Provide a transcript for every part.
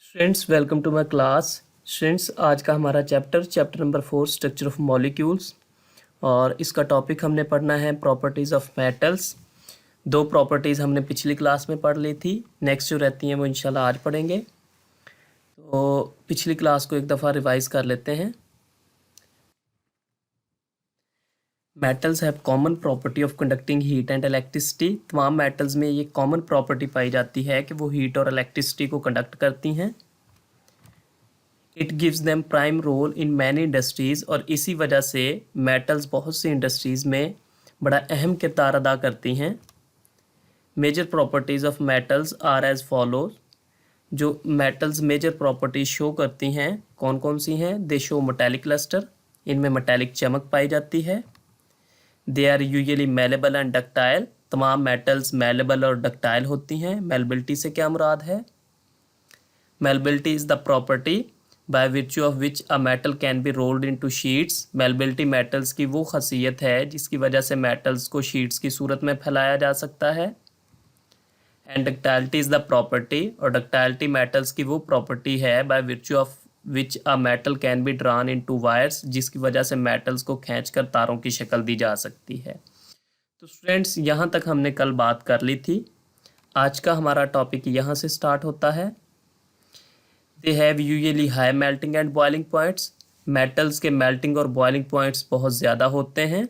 Students welcome to my class. Students आज का हमारा chapter number 4 structure of molecules और इसका टॉपिक हमने पढ़ना है प्रॉपर्टीज़ ऑफ मेटल्स। दो प्रॉपर्टीज़ हमने पिछली क्लास में पढ़ ली थी, नेक्स्ट जो रहती हैं वो इंशाल्लाह आज पढ़ेंगे। तो पिछली क्लास को एक दफ़ा रिवाइज कर लेते हैं। Metals have common property of conducting heat and electricity. तमाम मेटल्स में ये कॉमन प्रॉपर्टी पाई जाती है कि वो हीट और इलेक्ट्रिसिटी को कंडक्ट करती हैं। It gives them prime role in many industries, और इसी वजह से मेटल्स बहुत सी इंडस्ट्रीज़ में बड़ा अहम किरदार अदा करती हैं। Major properties of metals are as follows. जो मेटल्स मेजर प्रॉपर्टीज शो करती हैं कौन कौन सी हैं? दे शो मेटेलिक लस्टर, इनमें मेटेलिक चमक पाई जाती है। They are usually malleable and ductile. तमाम मेटल्स मेलेबल और डक्टाइल होती हैं। मेलेबिलिटी से क्या मुराद है? Malleability is the property by virtue of which a metal can be rolled into sheets. Malleability metals की वो खासियत है जिसकी वजह से मेटल्स को शीट्स की सूरत में फैलाया जा सकता है। And ductility is the property, और डक्टाइलिटी मेटल्स की वो प्रॉपर्टी है by virtue of which a metal can be drawn into wires, जिसकी वजह से मेटल्स को खींचकर तारों की शक्ल दी जा सकती है। तो स्टूडेंट्स यहाँ तक हमने कल बात कर ली थी। आज का हमारा टॉपिक यहाँ से स्टार्ट होता है। They have usually high melting and boiling points. Metals के मेल्टिंग और बॉइलिंग पॉइंट्स बहुत ज़्यादा होते हैं।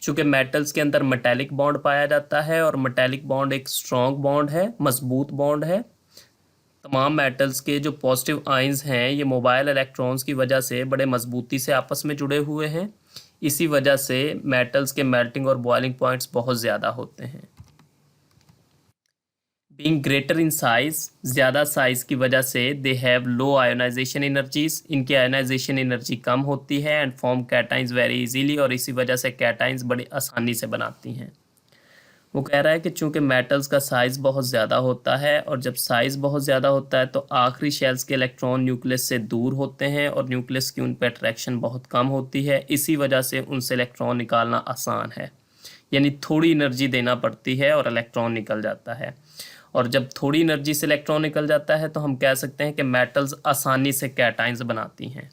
चूँकि मेटल्स के अंदर मेटेलिक बॉन्ड पाया जाता है और मेटेलिक बॉन्ड एक स्ट्रॉन्ग बॉन्ड है, मजबूत बॉन्ड है। तमाम मेटल्स के जो पॉजिटिव आयंस हैं ये मोबाइल इलेक्ट्रॉन्स की वजह से बड़े मजबूती से आपस में जुड़े हुए हैं। इसी वजह से मेटल्स के मेल्टिंग और बॉइलिंग पॉइंट्स बहुत ज़्यादा होते हैं। बीइंग ग्रेटर इन साइज, ज़्यादा साइज़ की वजह से they have low ionization energies, इनकी आयोनाइजेशन एनर्जी कम होती है। And form cations very easily, और इसी वजह से कैटाइंस बड़ी आसानी से बनाती हैं। वो कह रहा है कि चूंकि मेटल्स का साइज़ बहुत ज़्यादा होता है, और जब साइज़ बहुत ज़्यादा होता है तो आखिरी शेल्स के इलेक्ट्रॉन न्यूक्लियस से दूर होते हैं और न्यूक्लियस की उन पर अट्रैक्शन बहुत कम होती है। इसी वजह से उनसे इलेक्ट्रॉन निकालना आसान है, यानी थोड़ी एनर्जी देना पड़ती है और इलेक्ट्रॉन निकल जाता है। और जब थोड़ी एनर्जी से इलेक्ट्रॉन निकल जाता है तो हम कह सकते हैं कि मेटल्स आसानी से कैटाइंस बनाती हैं।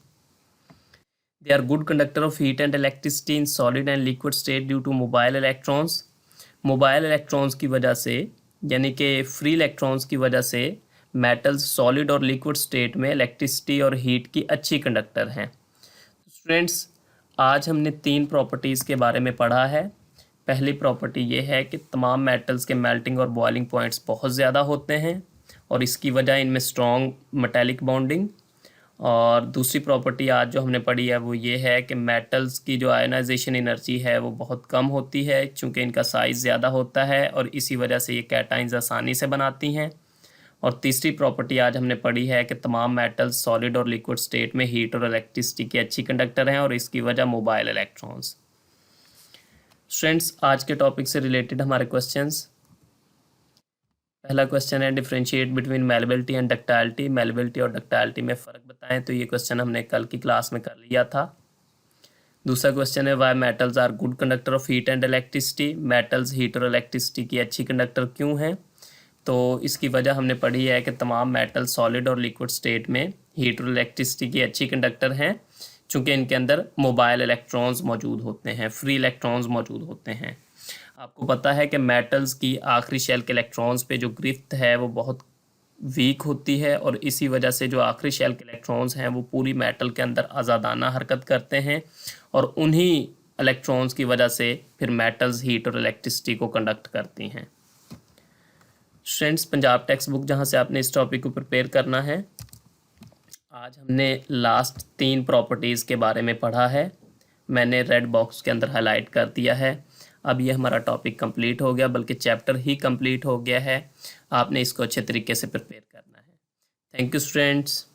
They are good conductor of heat and electricity in solid and liquid state due to mobile electrons. Mobile electrons की वजह से, यानी कि फ्री इलेक्ट्रॉन्स की वजह से मेटल्स सॉलिड और लिक्विड स्टेट में इलेक्ट्रिसिटी और हीट की अच्छी कंडक्टर हैं। स्टूडेंट्स आज हमने 3 प्रॉपर्टीज़ के बारे में पढ़ा है। पहली प्रॉपर्टी ये है कि तमाम मेटल्स के मेल्टिंग और बॉइलिंग पॉइंट्स बहुत ज़्यादा होते हैं और इसकी वजह इनमें स्ट्रॉन्ग मेटेलिक बॉन्डिंग। और दूसरी प्रॉपर्टी आज जो हमने पढ़ी है वो ये है कि मेटल्स की जो आयोनाइजेशन एनर्जी है वो बहुत कम होती है चूँकि इनका साइज़ ज़्यादा होता है, और इसी वजह से ये कैटाइंस आसानी से बनाती हैं। और तीसरी प्रॉपर्टी आज हमने पढ़ी है कि तमाम मेटल्स सॉलिड और लिक्विड स्टेट में हीट और इलेक्ट्रिसिटी की अच्छी कंडक्टर हैं, और इसकी वजह मोबाइल इलेक्ट्रॉन्स। स्टूडेंट्स आज के टॉपिक से रिलेटेड हमारे क्वेश्चंस। पहला क्वेश्चन है differentiate between malleability and ductility. Malleability और डक्टाइलिटी में फ़र्क बताएं। तो ये क्वेश्चन हमने कल की क्लास में कर लिया था। दूसरा क्वेश्चन है why metals are good conductor of heat and electricity. Metals heat और इलेक्ट्रिसिटी की अच्छी कंडक्टर क्यों हैं? तो इसकी वजह हमने पढ़ी है कि तमाम मेटल सॉलिड और लिक्विड स्टेट में हीट और इलेक्ट्रिसिटी की अच्छी कंडक्टर हैं चूँकि इनके अंदर मोबाइल इलेक्ट्रॉन्स मौजूद होते हैं, फ्री इलेक्ट्रॉन्स मौजूद होते हैं। आपको पता है कि मेटल्स की आखिरी शेल के इलेक्ट्रॉन्स पे जो गिरफ्त है वो बहुत वीक होती है, और इसी वजह से जो आखिरी शेल के इलेक्ट्रॉन्स हैं वो पूरी मेटल के अंदर आज़ादाना हरकत करते हैं, और उन्हीं इलेक्ट्रॉन्स की वजह से फिर मेटल्स हीट और इलेक्ट्रिसिटी को कंडक्ट करती हैं। स्टूडेंट्स पंजाब टेक्स्ट बुक जहाँ से आपने इस टॉपिक को प्रिपेयर करना है, आज हमने लास्ट 3 प्रॉपर्टीज़ के बारे में पढ़ा है। मैंने रेड बॉक्स के अंदर हाईलाइट कर दिया है। अब ये हमारा टॉपिक कंप्लीट हो गया, बल्कि चैप्टर ही कंप्लीट हो गया है। आपने इसको अच्छे तरीके से प्रिपेयर करना है। Thank you students.